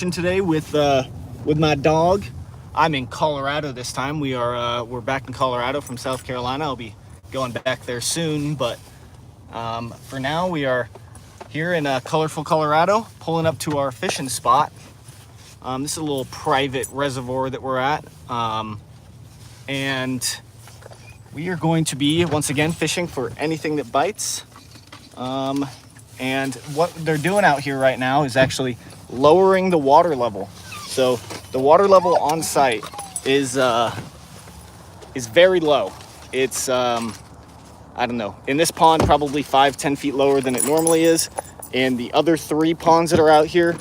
Today with my dog. I'm in Colorado this time. We're back in Colorado from South Carolina. I'll be going back there soon, but for now we are here in colorful Colorado, pulling up to our fishing spot. This is a little private reservoir that we're at, and we are going to be once again fishing for anything that bites. And what they're doing out here right now is actually lowering the water level. So the water level on site is very low. It's I don't know, in this pond probably 5-10 feet lower than it normally is. And the other 3 ponds that are out here,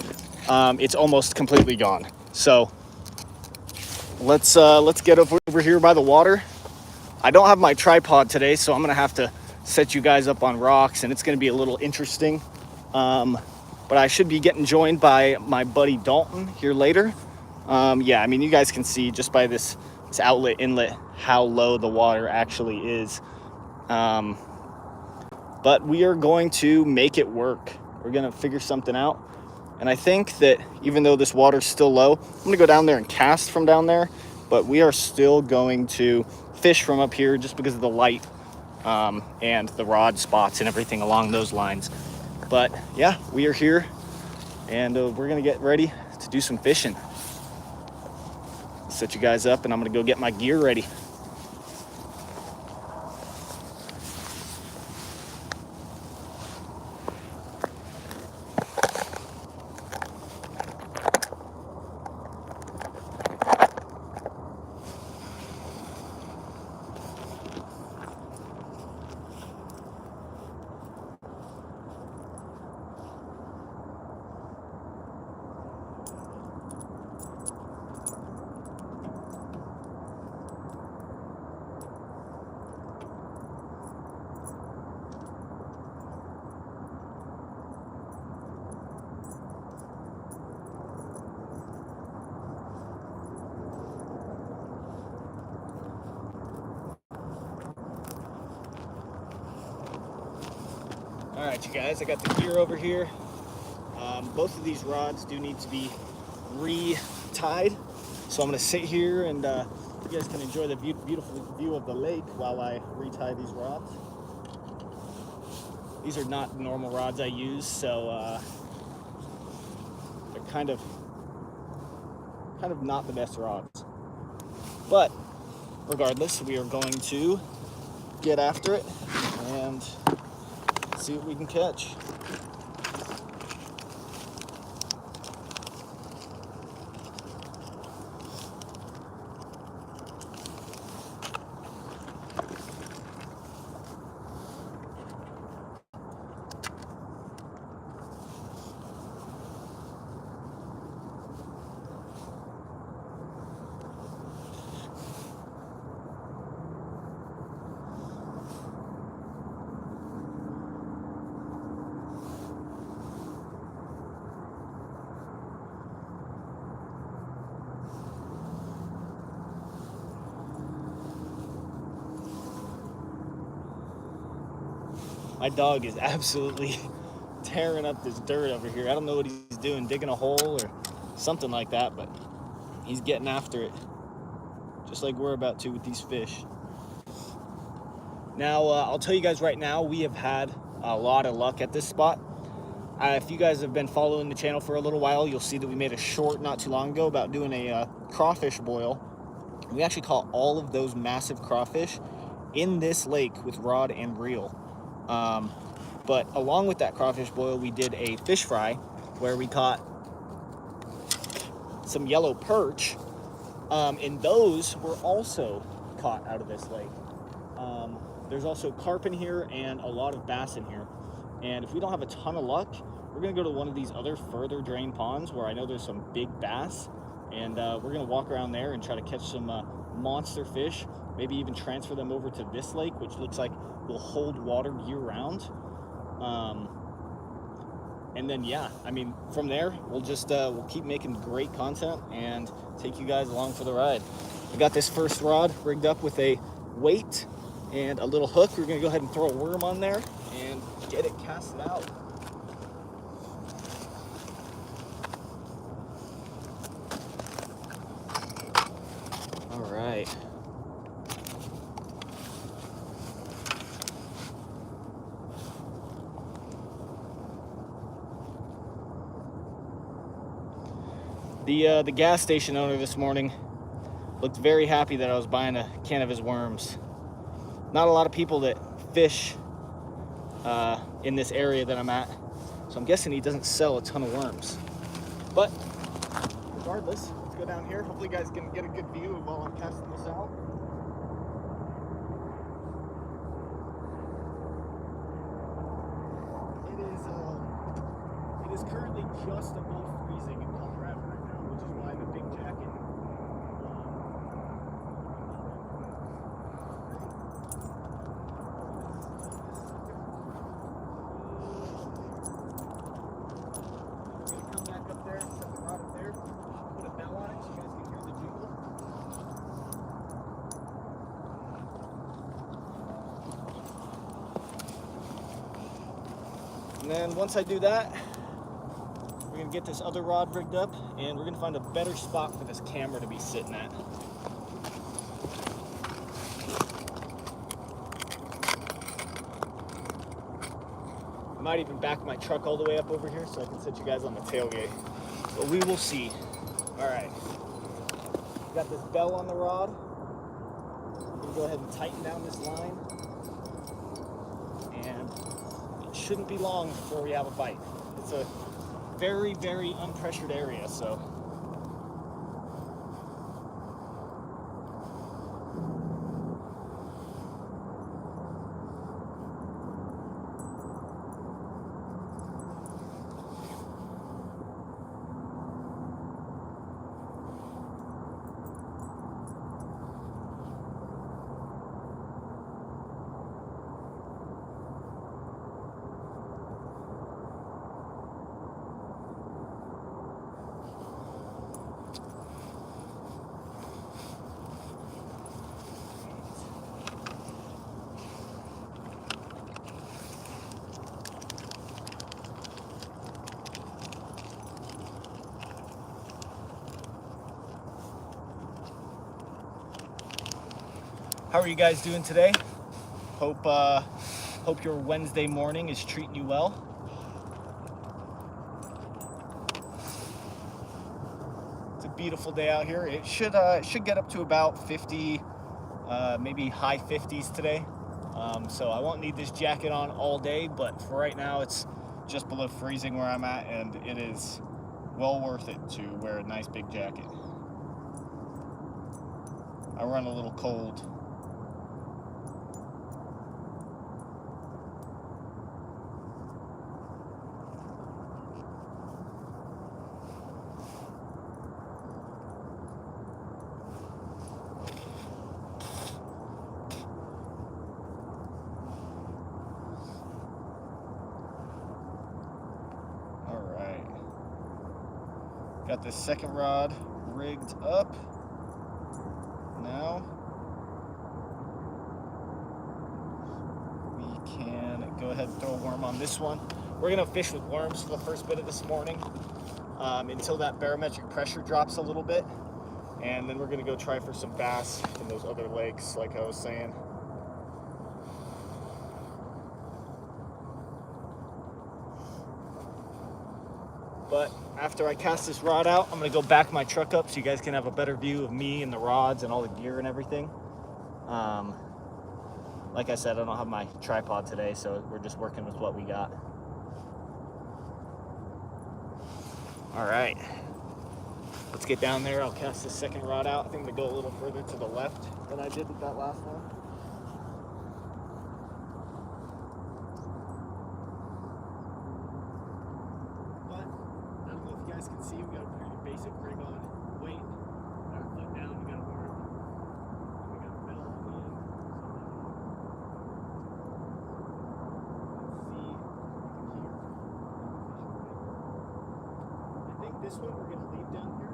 it's almost completely gone. So let's get over here by the water. I don't have my tripod today, so I'm gonna have to set you guys up on rocks, and it's gonna be a little interesting. But I should be getting joined by my buddy Dalton here later. Yeah, I mean, you guys can see just by this outlet inlet how low the water actually is. But we are going to make it work. We're gonna figure something out. And I think that even though this water's still low, I'm gonna go down there and cast from down there, but we are still going to fish from up here just because of the light and the rod spots and everything along those lines. But yeah, we are here, and we're gonna get ready to do some fishing. Set you guys up, and I'm gonna go get my gear ready. All right, you guys, I got the gear over here. Both of these rods do need to be re-tied, so I'm gonna sit here and you guys can enjoy the beautiful view of the lake while I retie these rods. These are not normal rods I use, so they're kind of not the best rods. But regardless, we are going to get after it and see what we can catch. My dog is absolutely tearing up this dirt over here. I don't know what he's doing, digging a hole or something like that, but he's getting after it, just like we're about to with these fish. Now, I'll tell you guys right now, we have had a lot of luck at this spot. If you guys have been following the channel for a little while, you'll see that we made a short not too long ago about doing a crawfish boil. We actually caught all of those massive crawfish in this lake with rod and reel. But along with that crawfish boil, we did a fish fry where we caught some yellow perch, and those were also caught out of this lake. There's also carp in here and a lot of bass in here. And if we don't have a ton of luck, we're gonna go to one of these other further drain ponds where I know there's some big bass, and we're gonna walk around there and try to catch some monster fish, maybe even transfer them over to this lake, which looks like will hold water year-round. And then, yeah, I mean, from there, we'll just we'll keep making great content and take you guys along for the ride. We got this first rod rigged up with a weight and a little hook. We're gonna go ahead and throw a worm on there and get it casted out. The gas station owner this morning looked very happy that I was buying a can of his worms. Not a lot of people that fish in this area that I'm at, so I'm guessing he doesn't sell a ton of worms. But regardless, let's go down here. Hopefully you guys can get a good view of while I'm casting this out. It is currently just above freezing in Colorado right now, which is why the big jacket. Come back up there and set the rod up there. Put a bell on it so you guys can hear the jingle. And then once I do that, we're gonna get this other rod rigged up and we're gonna find a better spot for this camera to be sitting at. I might even back my truck all the way up over here so I can set you guys on the tailgate. But we will see. All right. Got this bell on the rod. I'm gonna go ahead and tighten down this line. And it shouldn't be long before we have a bite. It's a very, very unpressured area, so. How are you guys doing today? Hope your Wednesday morning is treating you well. It's a beautiful day out here. It should get up to about 50, maybe high 50s today. So I won't need this jacket on all day, but for right now it's just below freezing where I'm at, and it is well worth it to wear a nice big jacket. I run a little cold. Got this second rod rigged up. Now we can go ahead and throw a worm on this one. We're gonna fish with worms for the first bit of this morning until that barometric pressure drops a little bit. And then we're gonna go try for some bass in those other lakes, like I was saying. But after I cast this rod out, I'm gonna go back my truck up so you guys can have a better view of me and the rods and all the gear and everything. Like I said, I don't have my tripod today, so we're just working with what we got. All right, let's get down there. I'll cast this second rod out. I think I'm gonna go a little further to the left than I did with that last one. As you can see, we got a pretty basic rig on. Weight, got our foot down, we got a worm, we got a bell on the end. Let's see if we can hear. I think this one we're going to leave down here.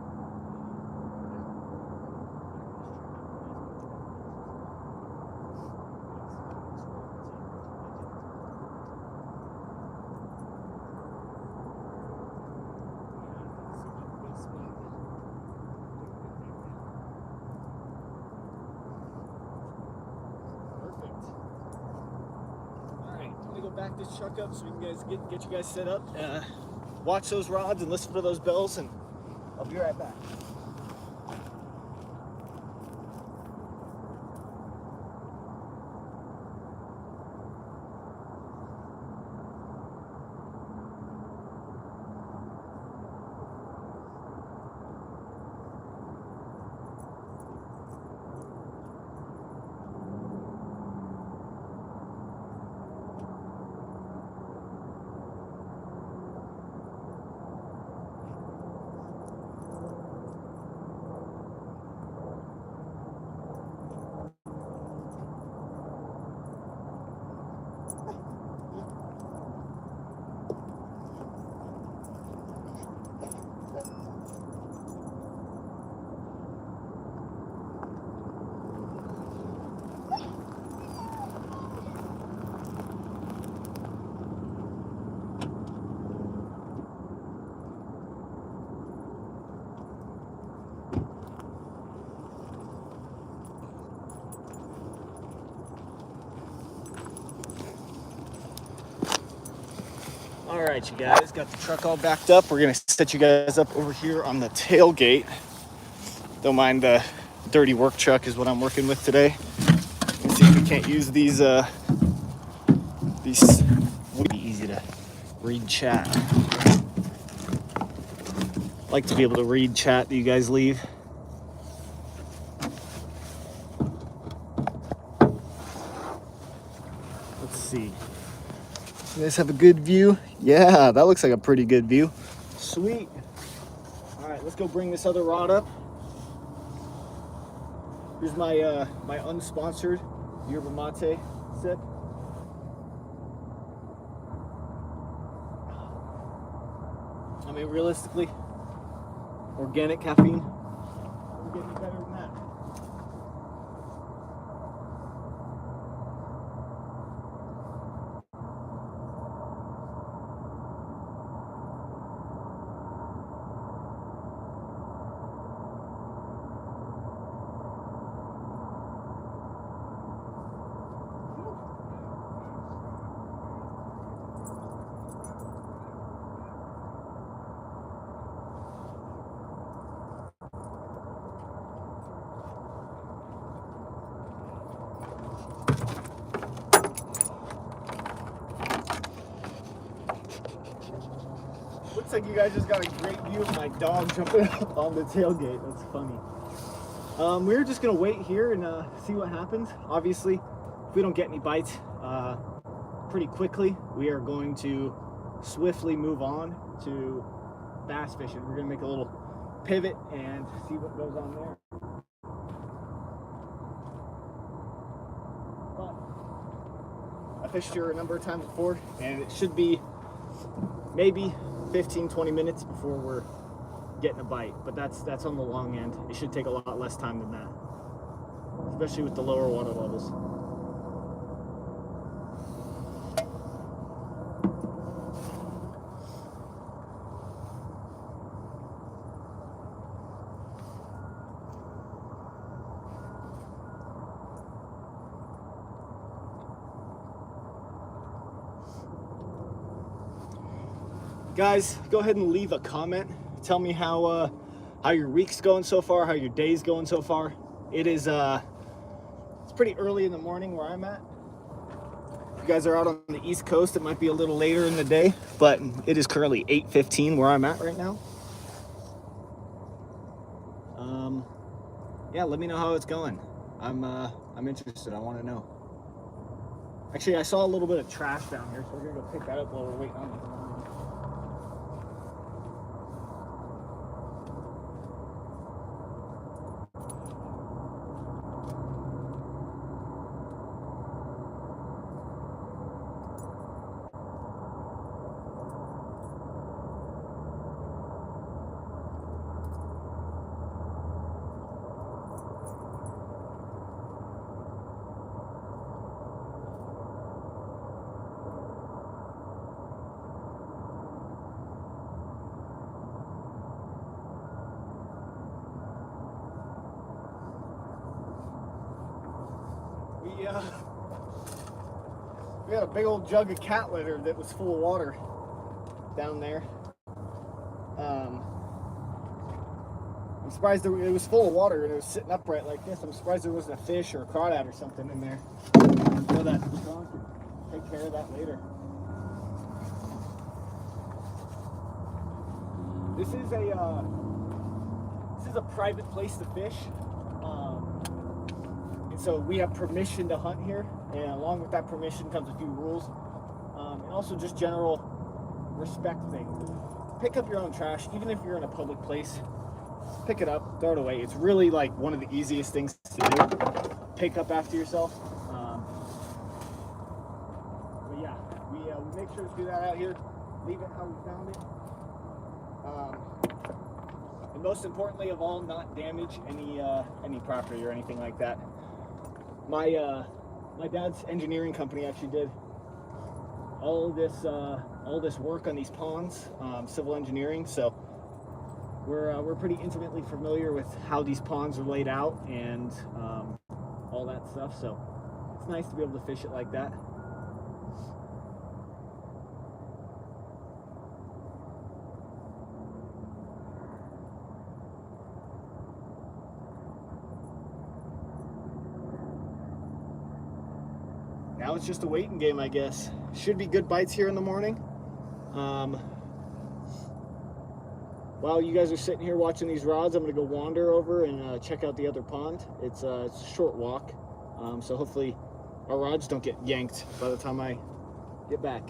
Back this truck up so we can get you guys set up, watch those rods and listen for those bells, and I'll be right back. All right, you guys, got the truck all backed up. We're gonna set you guys up over here on the tailgate. Don't mind the dirty work truck is what I'm working with today. Let's see if we can't use these would be easy to read chat. I like to be able to read chat that you guys leave. Let's see. You guys have a good view? Yeah, that looks like a pretty good view. Sweet. All right, let's go bring this other rod up. Here's my my unsponsored yerba mate sip. I mean, realistically, organic caffeine. We're getting better than that. Looks like you guys just got a great view of my dog jumping up on the tailgate. That's funny. We're just gonna wait here and see what happens. Obviously, if we don't get any bites pretty quickly, we are going to swiftly move on to bass fishing. We're gonna make a little pivot and see what goes on there. But I fished here a number of times before, and it should be maybe 15-20 minutes before we're getting a bite, but that's on the long end. It should take a lot less time than that, especially with the lower water levels. Guys, go ahead and leave a comment. Tell me how your week's going so far, how your day's going so far. It is it's pretty early in the morning where I'm at. If you guys are out on the East Coast, it might be a little later in the day, but it is currently 8:15 where I'm at right now. Yeah, let me know how it's going. I'm interested. I want to know. Actually, I saw a little bit of trash down here, so we're gonna go pick that up while we're waiting on it. We had a big old jug of cat litter that was full of water down there. I'm surprised it was full of water and it was sitting upright like this. I'm surprised there wasn't a fish or a crawdad or something in there. So that Sean could take care of that later. This is a private place to fish, and so we have permission to hunt here. And along with that permission comes a few rules, and also just general respect thing. Pick up your own trash, even if you're in a public place. Pick it up, throw it away. It's really like one of the easiest things to do. Pick up after yourself. But yeah, we make sure to do that out here. Leave it how we found it. And most importantly of all, not damage any property or anything like that. My dad's engineering company actually did all this work on these ponds, civil engineering. So we're pretty intimately familiar with how these ponds are laid out and all that stuff. So it's nice to be able to fish it like that. Now it's just a waiting game, I guess. Should be good bites here in the morning. While you guys are sitting here watching these rods, I'm gonna go wander over and check out the other pond. It's a short walk, so hopefully our rods don't get yanked by the time I get back.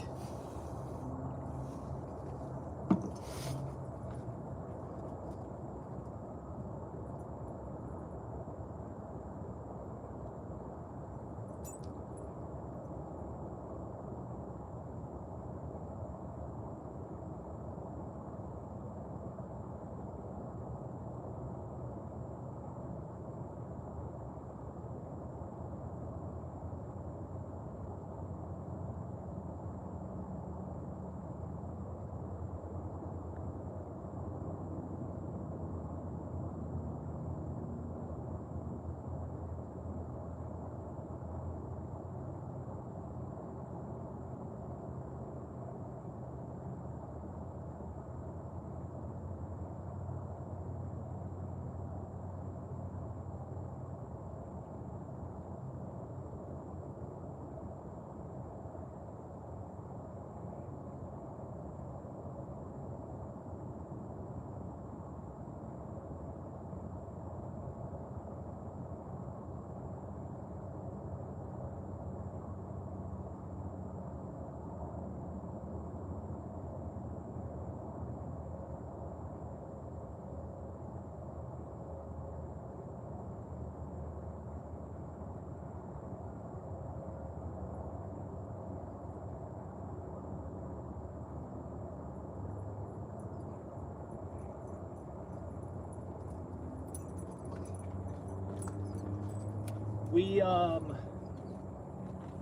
We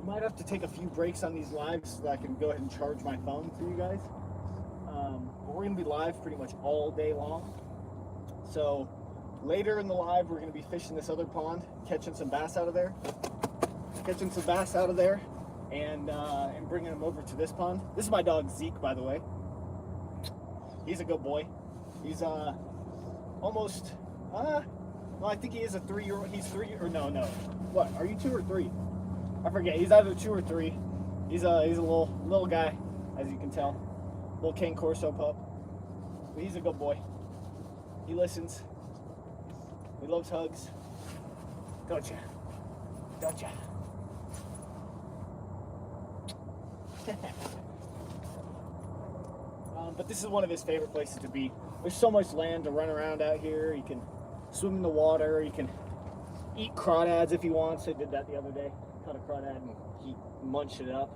might have to take a few breaks on these lives so that I can go ahead and charge my phone for you guys. But we're going to be live pretty much all day long. So later in the live, we're going to be fishing this other pond, catching some bass out of there, and bringing them over to this pond. This is my dog Zeke, by the way. He's a good boy. He's almost well, I think he is a 3-year-old. He's 3 or no. What? Are you 2 or 3? I forget. He's either 2 or 3. He's a little guy, as you can tell. Little Cane Corso pup. But he's a good boy. He listens. He loves hugs. Don't ya? Don't ya? But this is one of his favorite places to be. There's so much land to run around out here. You can swim in the water. You can eat crawdads if he wants. I did that the other day. Caught a crawdad and he munched it up.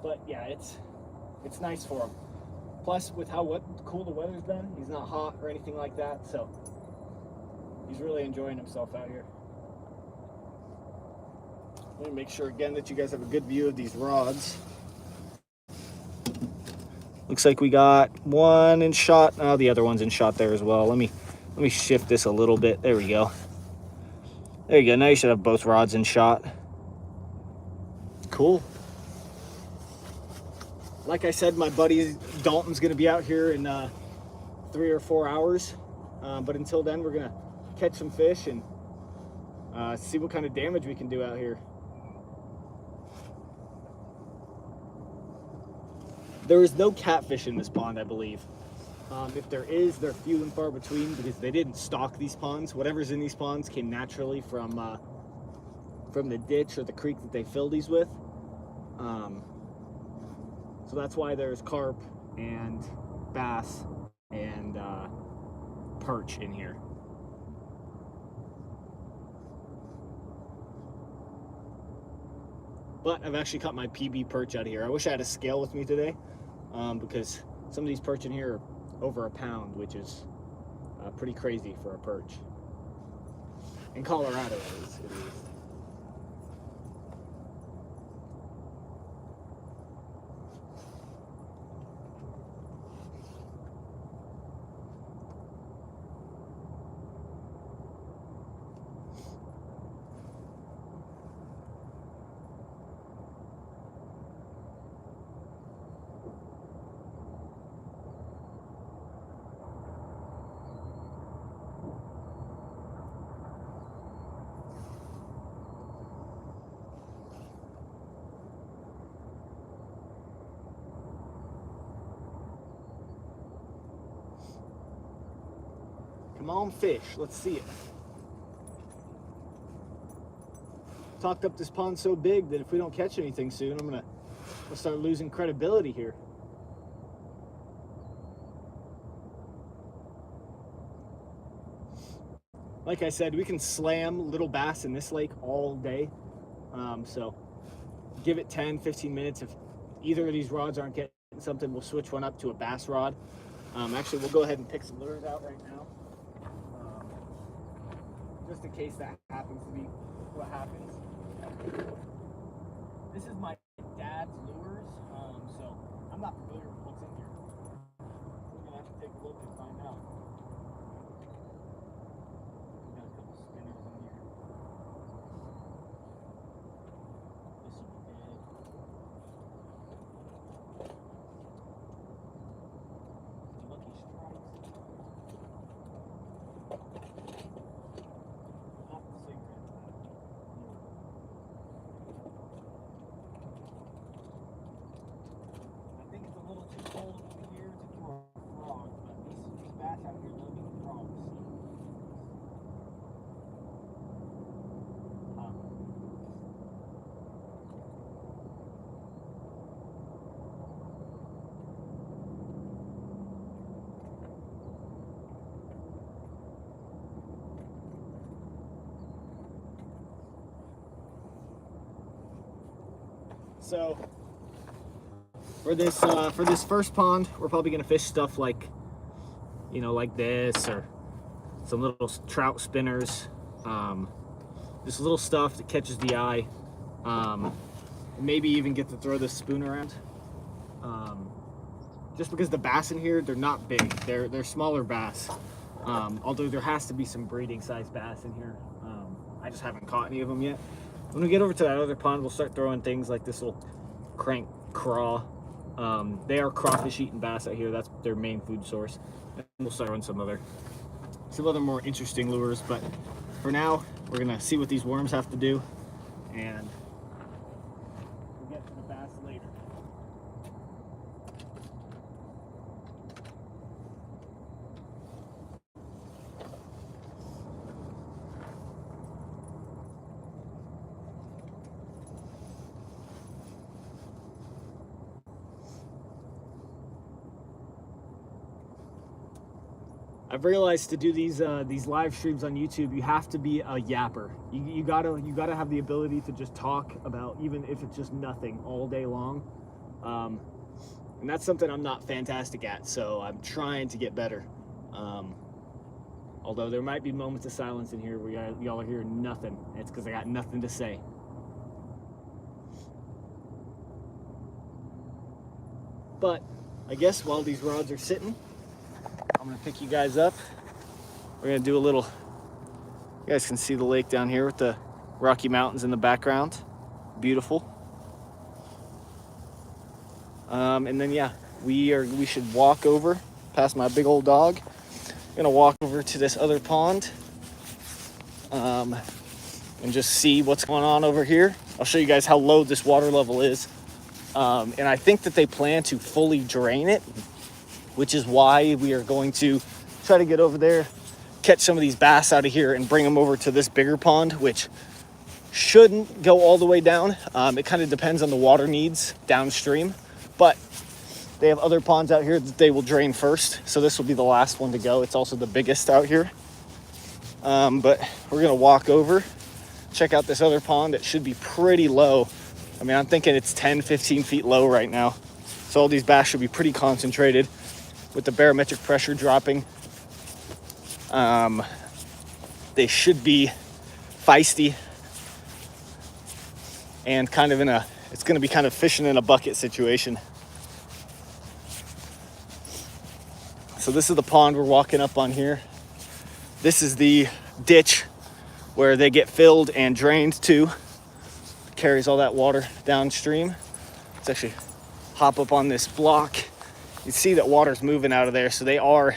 But yeah, it's nice for him. Plus, with how cool the weather's been, he's not hot or anything like that. So he's really enjoying himself out here. Let me make sure again that you guys have a good view of these rods. Looks like we got one in shot. Oh, the other one's in shot there as well. Let me shift this a little bit. There we go. There you go. Now you should have both rods in shot. Cool. Like I said, my buddy Dalton's going to be out here in 3 or 4 hours. But until then, we're gonna catch some fish and see what kind of damage we can do out here. There is no catfish in this pond, I believe. If there is, they're few and far between because they didn't stock these ponds. Whatever's in these ponds came naturally from the ditch or the creek that they fill these with. So that's why there's carp and bass and perch in here. But I've actually caught my PB perch out of here. I wish I had a scale with me today, because some of these perch in here are over a pound, which is pretty crazy for a perch. In Colorado, it is. Come on, fish. Let's see it. Talked up this pond so big that if we don't catch anything soon, I'm gonna start losing credibility here. Like I said, we can slam little bass in this lake all day. So give it 10, 15 minutes. If either of these rods aren't getting something, we'll switch one up to a bass rod. Actually, we'll go ahead and pick some lures out right now. Just in case that happens to be what happens. This is my dad's lures, so I'm not familiar with what's in here. We're gonna have to take a look and find out. We got a couple spinners in here. This will be dead. Some lucky strikes. So for this first pond, we're probably gonna fish stuff like, like this, or some little trout spinners, just little stuff that catches the eye. Maybe even get to throw this spoon around. Just because the bass in here, they're not big. They're smaller bass. Although there has to be some breeding size bass in here. I just haven't caught any of them yet. When we get over to that other pond, we'll start throwing things like this little crank craw. They are crawfish eating bass out here. That's their main food source. And we'll start on some other more interesting lures. But for now, we're gonna see what these worms have to do, and we'll get to the bass later. I've realized to do these live streams on YouTube, you have to be a yapper. You gotta have the ability to just talk about, even if it's just nothing, all day long. And that's something I'm not fantastic at, so I'm trying to get better. Although there might be moments of silence in here where y'all are hearing nothing. It's because I got nothing to say. But I guess while these rods are sitting, I'm gonna pick you guys up. We're gonna do a little, you guys can see the lake down here with the Rocky Mountains in the background. Beautiful. And then yeah, we should walk over past my big old dog gonna walk over to this other pond and just see what's going on over here. I'll show you guys how low this water level is. And I think that they plan to fully drain it, which is why we are going to try to get over there, catch some of these bass out of here and bring them over to this bigger pond, which shouldn't go all the way down. It kind of depends on the water needs downstream, but they have other ponds out here that they will drain first. So this will be the last one to go. It's also the biggest out here. But we're gonna walk over, check out this other pond. It should be pretty low. I mean, I'm thinking it's 10, 15 feet low right now. So all these bass should be pretty concentrated with the barometric pressure dropping. They should be feisty and kind of it's gonna be kind of fishing in a bucket situation. So this is the pond we're walking up on here. This is the ditch where they get filled and drained to. Carries all that water downstream. Let's actually hop up on this block. You see that water's moving out of there, so they are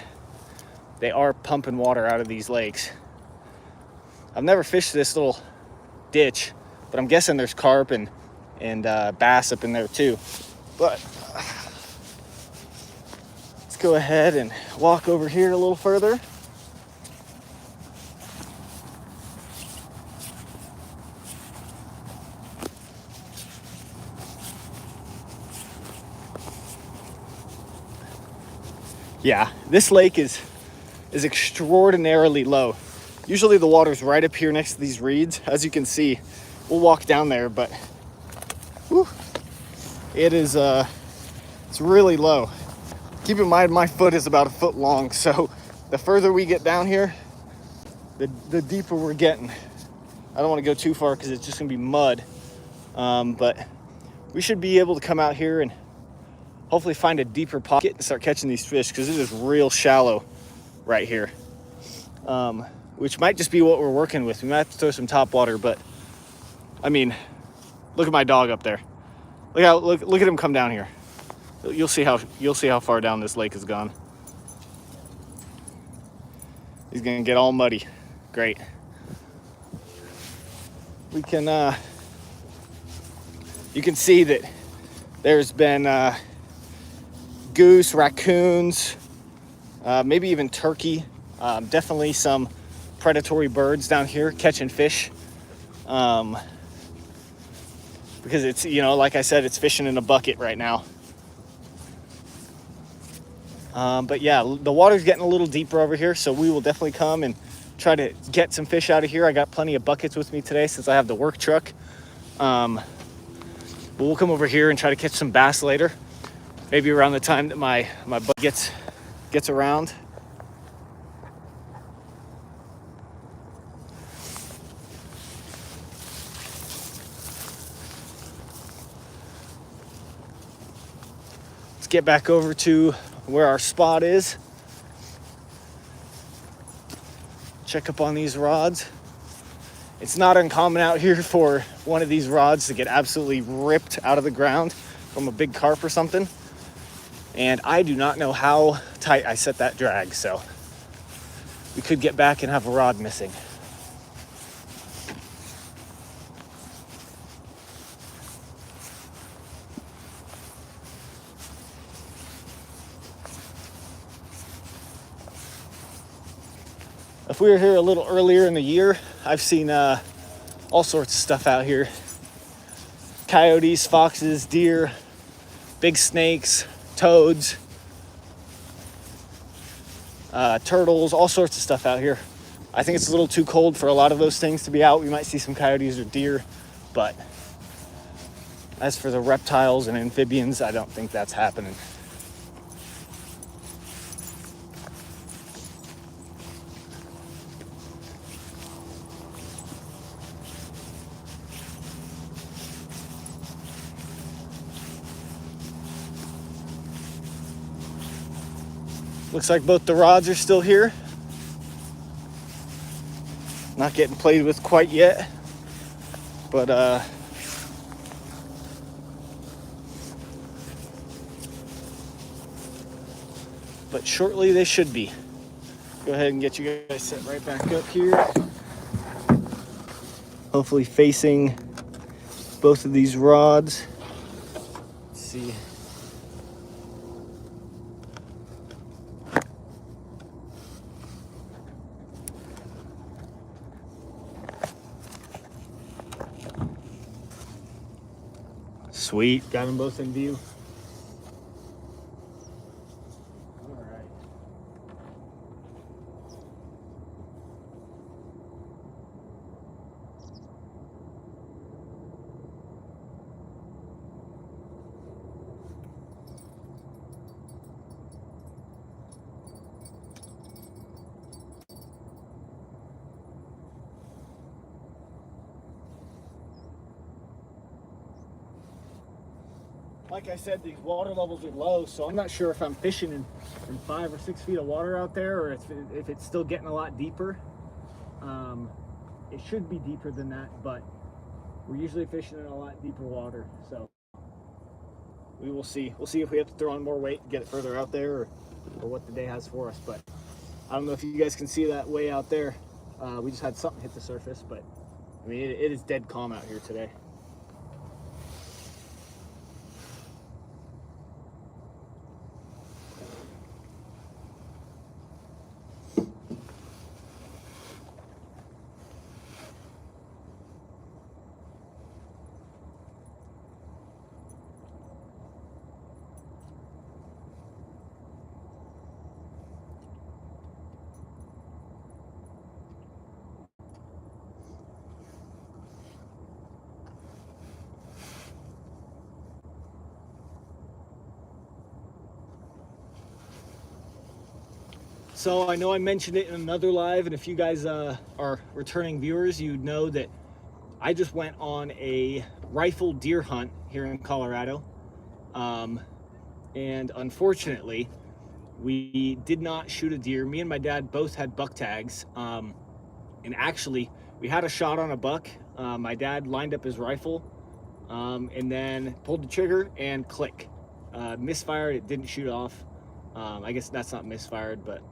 pumping water out of these lakes. I've never fished this little ditch, but I'm guessing there's carp and bass up in there too. But let's go ahead and walk over here a little further. Yeah, this lake is extraordinarily low. Usually the water's right up here next to these reeds. As you can see, we'll walk down there, but whew, it is it's really low. Keep in mind my foot is about a foot long, so the further we get down here, the deeper we're getting. I don't want to go too far because it's just gonna be mud, but we should be able to come out here and hopefully find a deeper pocket and start catching these fish, because it is real shallow right here, which might just be what we're working with. We might have to throw some top water, but I mean, look at my dog up there. Look at him come down here. You'll see how far down this lake has gone. He's gonna get all muddy. Great. We can you can see that there's been goose, raccoons, maybe even turkey, definitely some predatory birds down here catching fish, because it's, like I said, it's fishing in a bucket right now. But yeah, the water's getting a little deeper over here, so we will definitely come and try to get some fish out of here. I got plenty of buckets with me today since I have the work truck. But we'll come over here and try to catch some bass later. Maybe around the time that my butt gets around. Let's get back over to where our spot is. Check up on these rods. It's not uncommon out here for one of these rods to get absolutely ripped out of the ground from a big carp or something. And I do not know how tight I set that drag, so we could get back and have a rod missing. If we were here a little earlier in the year, I've seen all sorts of stuff out here. Coyotes, foxes, deer, big snakes, toads, turtles, all sorts of stuff out here. I think it's a little too cold for a lot of those things to be out. We might see some coyotes or deer, but as for the reptiles and amphibians, I don't think that's happening. Looks like both the rods are still here. Not getting played with quite yet, but shortly they should be. Go ahead and get you guys set right back up here. Hopefully facing both of these rods. Let's see. Sweet, got them both in view. All right. Like I said, these water levels are low, so I'm not sure if I'm fishing in 5 or 6 feet of water out there, or if it's still getting a lot deeper. It should be deeper than that, but we're usually fishing in a lot deeper water, so we will see. We'll see if we have to throw on more weight to get it further out there, or what the day has for us. But I don't know if you guys can see that way out there. We just had something hit the surface, but I mean, it is dead calm out here today. So I know I mentioned it in another live, and if you guys are returning viewers, you know that I just went on a rifle deer hunt here in Colorado. And unfortunately, we did not shoot a deer. Me and my dad both had buck tags. And actually, we had a shot on a buck. My dad lined up his rifle and then pulled the trigger and click. Misfired, it didn't shoot off. I guess that's not misfired, but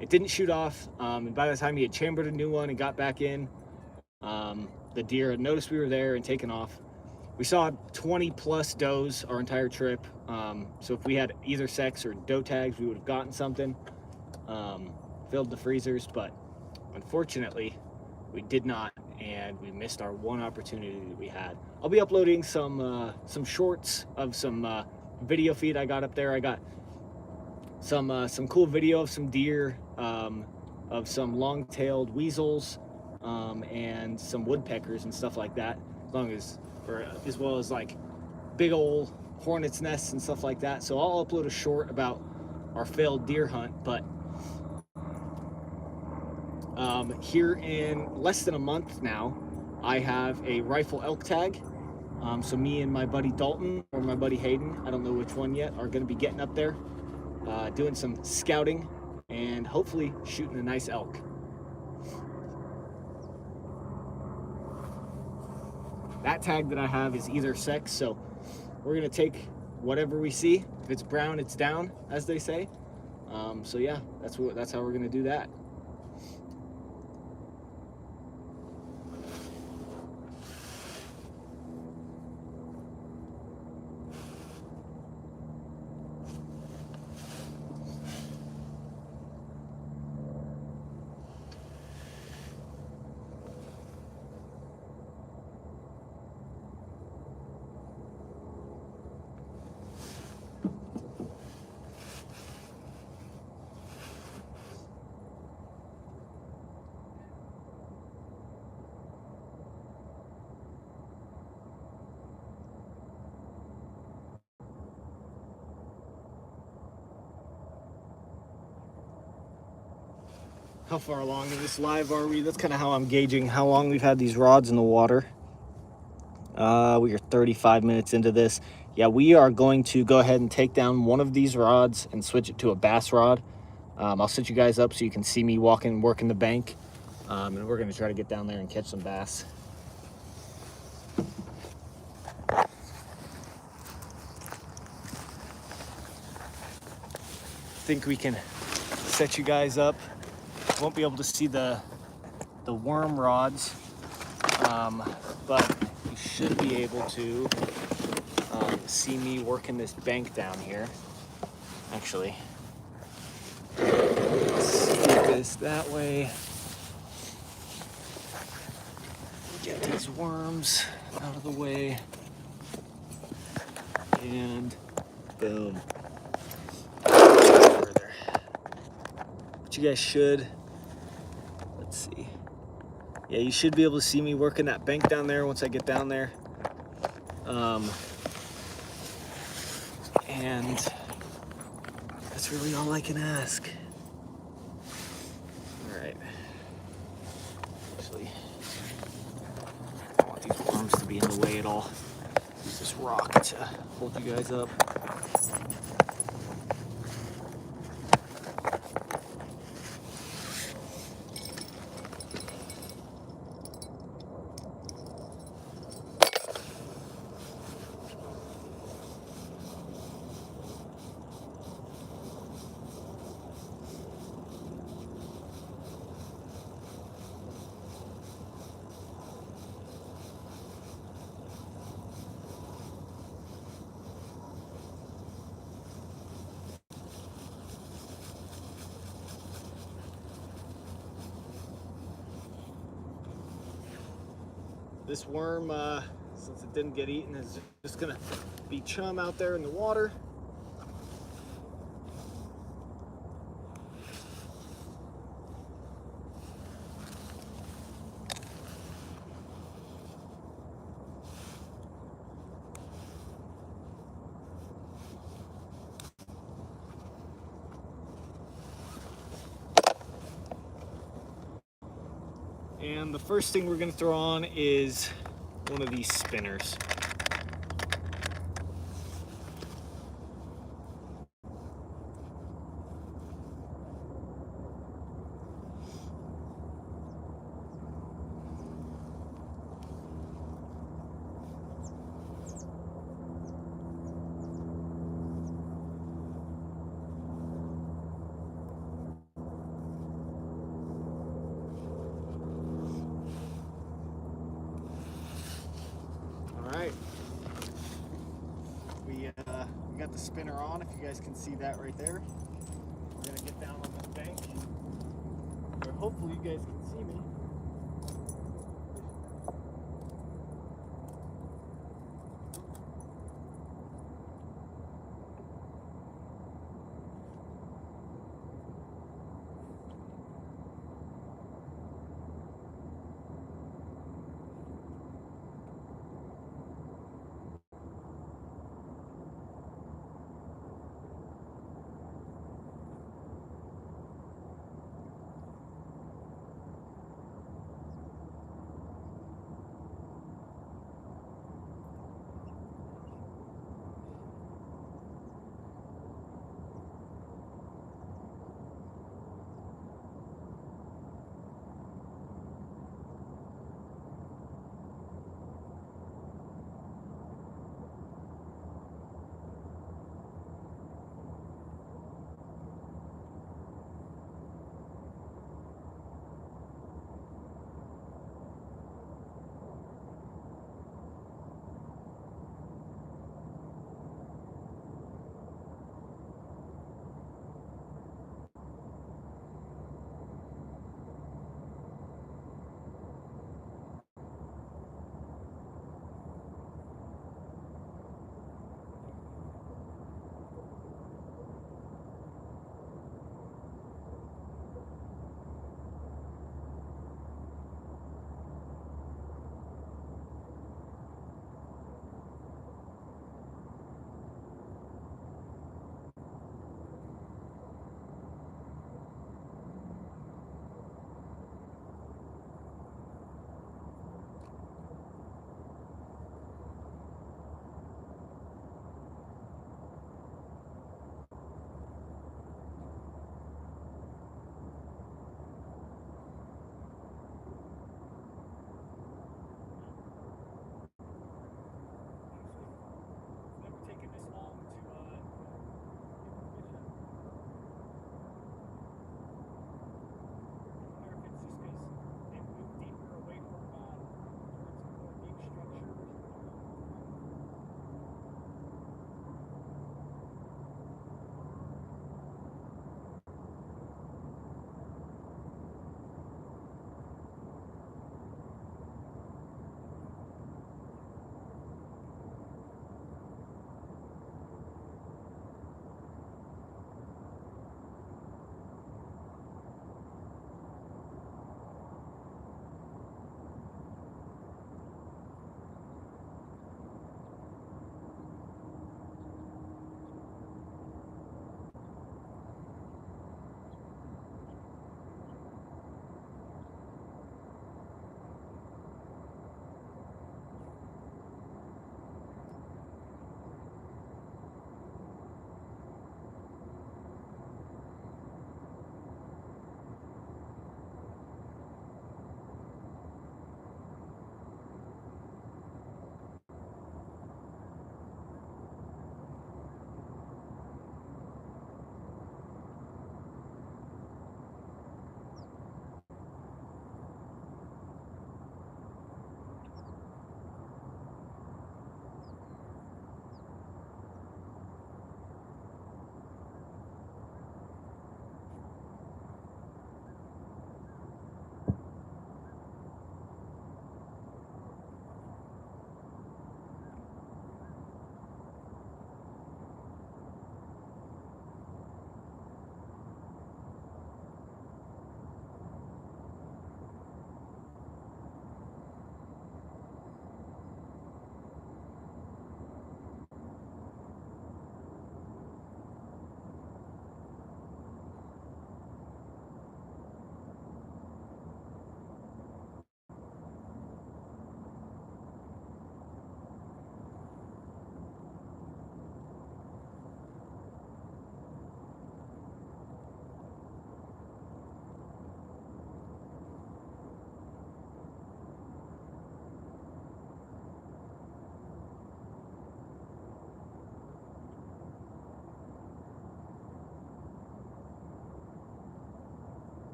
it didn't shoot off. And by the time he had chambered a new one and got back in, the deer had noticed we were there and taken off. We saw 20 plus does our entire trip. So if we had either sex or doe tags, we would have gotten something. Filled the freezers, but unfortunately we did not, and we missed our one opportunity that we had. I'll be uploading some shorts of some video feed I got up there. I got some cool video of some deer, of some long-tailed weasels, and some woodpeckers and stuff like that, as well as like big old hornets nests and stuff like that. So I'll upload a short about our failed deer hunt. But here in less than a month now, I have a rifle elk tag. So me and my buddy Dalton, or my buddy Hayden, I don't know which one yet, are going to be getting up there, doing some scouting and hopefully shooting a nice elk. That tag that I have is either sex, so we're gonna take whatever we see. If it's brown, it's down, as they say. So yeah, that's how we're gonna do that. How far along in this live are we? That's kind of how I'm gauging how long we've had these rods in the water. We are 35 minutes into this. Yeah, we are going to go ahead and take down one of these rods and switch it to a bass rod. I'll set you guys up so you can see me working the bank. And we're going to try to get down there and catch some bass. Think we can set you guys up. You won't be able to see the worm rods, but you should be able to see me working this bank down here. Actually, let's do this that way. Get these worms out of the way. And boom. Further. But you guys should, let's see. Yeah, you should be able to see me working that bank down there once I get down there. And that's really all I can ask. All right. Actually, I don't want these worms to be in the way at all. Use this rock to hold you guys up. This worm, since it didn't get eaten, is just gonna be chum out there in the water. And the first thing we're gonna throw on is one of these spinners. All right. We got the spinner on, if you guys can see that right there. We're gonna get down on this bank, or hopefully you guys can see me.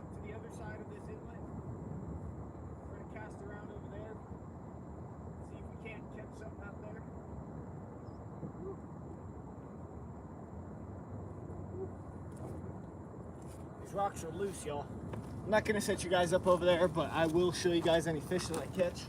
to the other side of this inlet. We're gonna cast around over there. See if we can't catch something out there. These rocks are loose, y'all. I'm not gonna set you guys up over there, but I will show you guys any fish that I catch.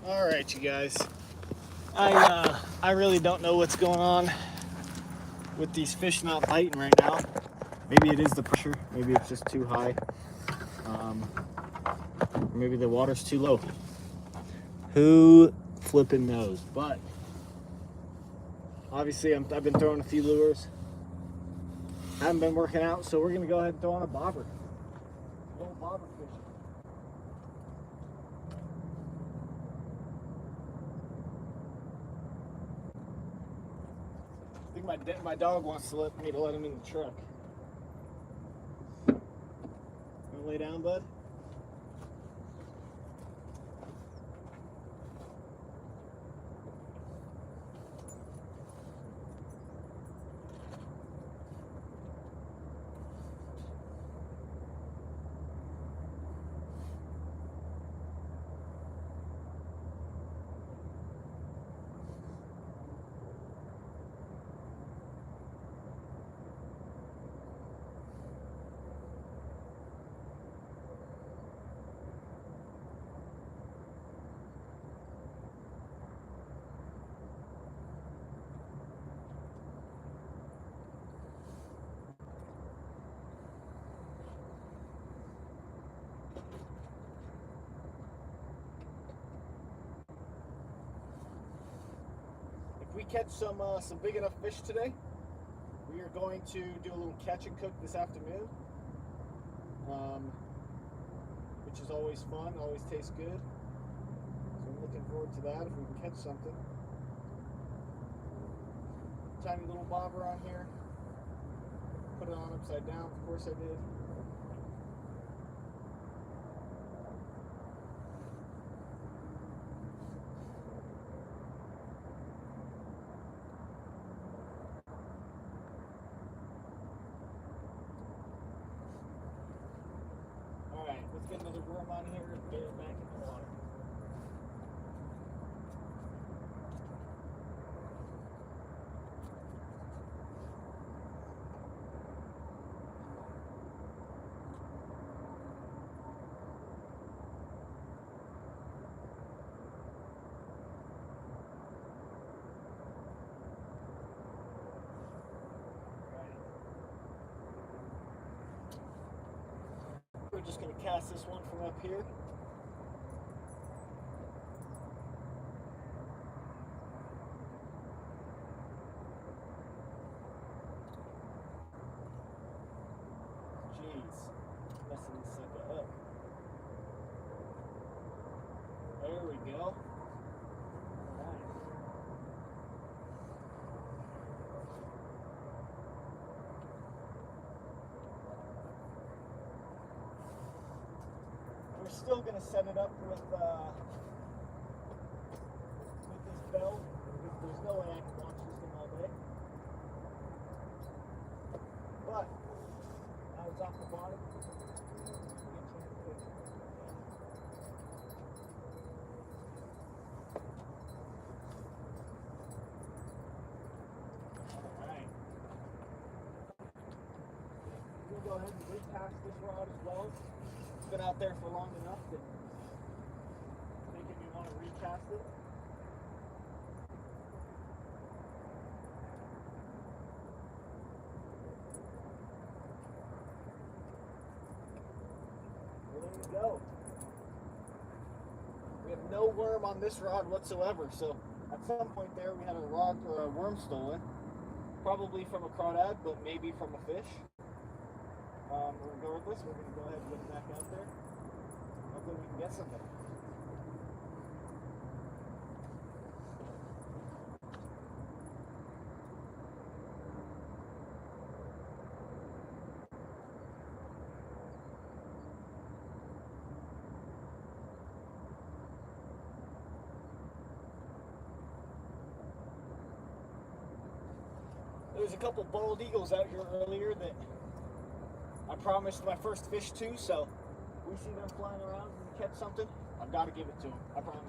All right, you guys. I really don't know what's going on with these fish not biting right now. Maybe it is the pressure. Maybe it's just too high. Or maybe the water's too low. Who flipping knows? But obviously, I've been throwing a few lures. Haven't been working out, so we're gonna go ahead and throw on a bobber. A little bobber fishing. I think my dog wants to let him in the truck. Wanna lay down, bud? If we catch some big enough fish today, we are going to do a little catch and cook this afternoon, which is always fun, always tastes good. So I'm looking forward to that if we can catch something. Tiny little bobber on here. Put it on upside down, of course I did. Alright, let's get another worm on here and get it back in the water. We're just going to cast this one from up here. Jeez, messing this sucker up. There we go. We're still going to set it up with this bell. There's no way I can watch this thing all day. But now it's off the bottom. Alright. We'll go ahead and recast this rod as well. Been out there for long enough that making me want to recast it. Well, there you go. We have no worm on this rod whatsoever, so at some point there we had a rod or a worm stolen, probably from a crawdad, but maybe from a fish. Regardless, we're going to go ahead and get it back out there. Hopefully we can get something. There was a couple bald eagles out here earlier that I promised my first fish to, so we see them flying around and catch something, I've got to give it to them. I promise.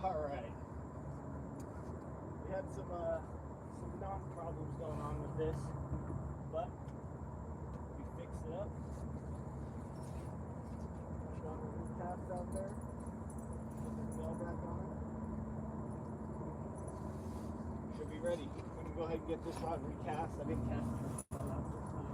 All right. We had some non-problems going on with this, but we fixed it up. Got the roof tabs out there. Put the nail back on it. Should be ready. We can go ahead and get this rod recast. I didn't cast it out this time.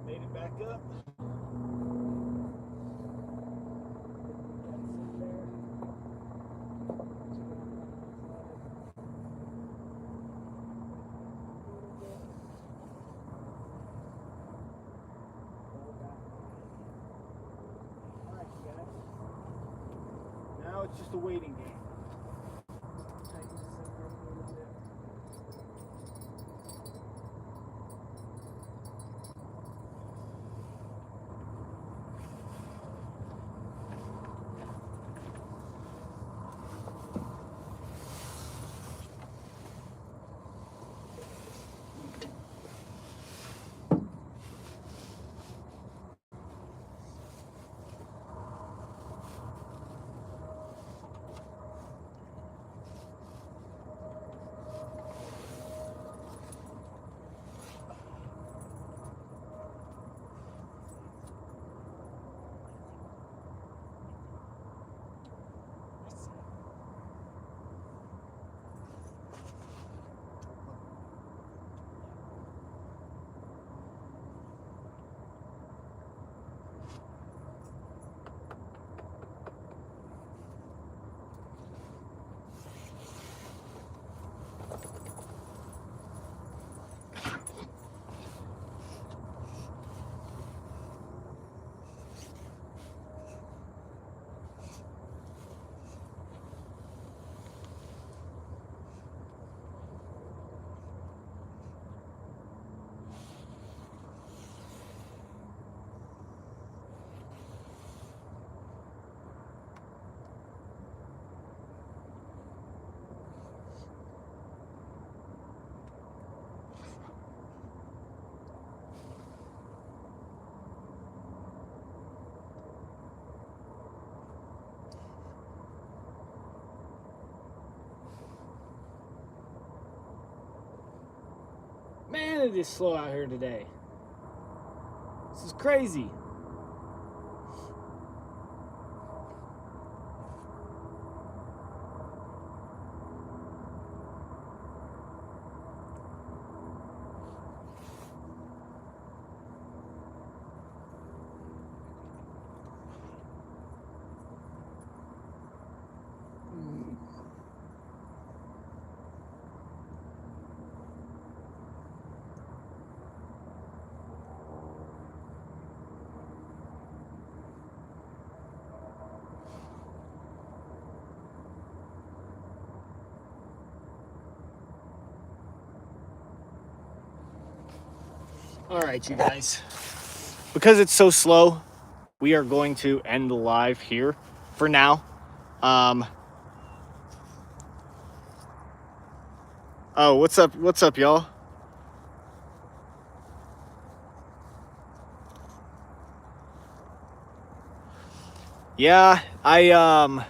Made it back up. Now it's just a waiting game. Man, it is slow out here today. This is crazy. All right, you guys. Because it's so slow, we are going to end the live here for now. Oh, what's up? What's up, y'all? Yeah, I'll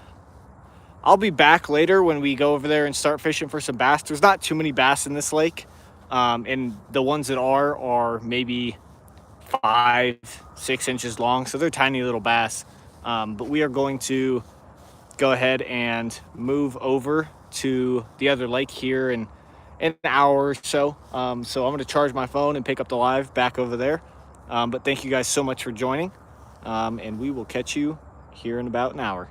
be back later when we go over there and start fishing for some bass. There's not too many bass in this lake. And the ones that are maybe 5-6 inches long, so they're tiny little bass. But we are going to go ahead and move over to the other lake here in an hour or so. So I'm going to charge my phone and pick up the live back over there, But thank you guys so much for joining, and we will catch you here in about an hour.